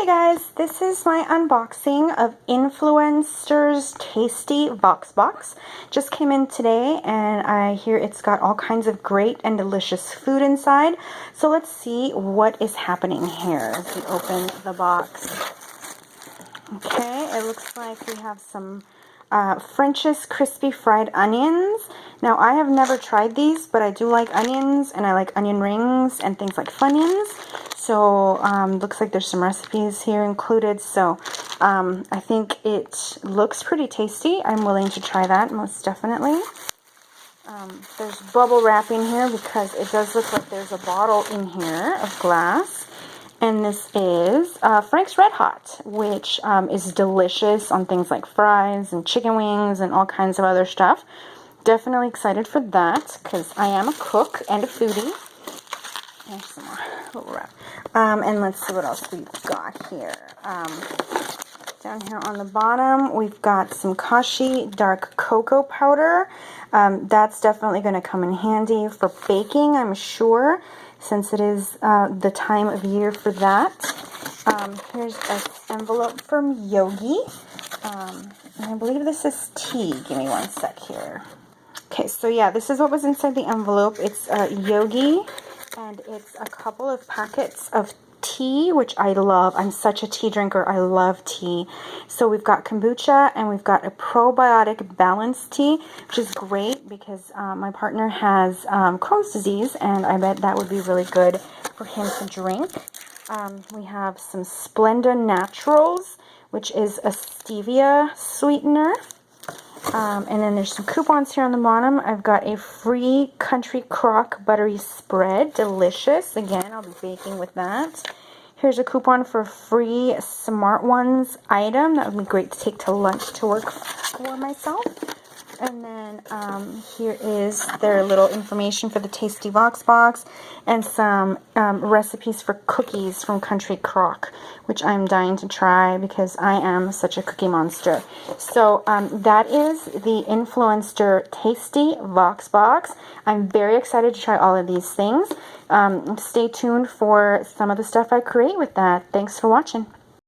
guys, this is my unboxing of Influenster's Tasty VoxBox. Just came in today and I hear it's got all kinds of great and delicious food inside. So let's see what is happening here as we open the box. Okay, it looks like we have some French's crispy fried onions. Now, I have never tried these, but I do like onions, and I like onion rings and things like Funyuns. So, looks like there's some recipes here included. So, I think it looks pretty tasty. I'm willing to try that, most definitely. There's bubble wrap in here because it does look like there's a bottle in here of glass. And this is Frank's Red Hot, which is delicious on things like fries and chicken wings and all kinds of other stuff. Definitely excited for that because I am a cook and a foodie. There's some more bubble wrap. And let's see what else we've got here. Down here on the bottom, we've got some Kashi dark cocoa powder. That's definitely going to come in handy for baking, I'm sure, since it is the time of year for that. Here's an envelope from Yogi. And I believe this is tea. Give me one sec here. Okay, so yeah, this is what was inside the envelope. It's Yogi, and it's a couple of packets of tea, which I love. I'm such a tea drinker. I love tea. So we've got kombucha and we've got a probiotic balanced tea, which is great because my partner has Crohn's disease, and I bet that would be really good for him to drink. We have some Splenda Naturals, which is a stevia sweetener. And then there's some coupons here on the bottom. I've got a free Country Crock buttery spread. Delicious. Again, I'll be baking with that. Here's a coupon for a free Smart Ones item. That would be great to take to lunch to work for myself. And then here is their little information for the Tasty VoxBox and some recipes for cookies from Country Crock, which I'm dying to try because I am such a cookie monster. So that is the Influenster Tasty VoxBox. I'm very excited to try all of these things. Stay tuned for some of the stuff I create with that. Thanks for watching.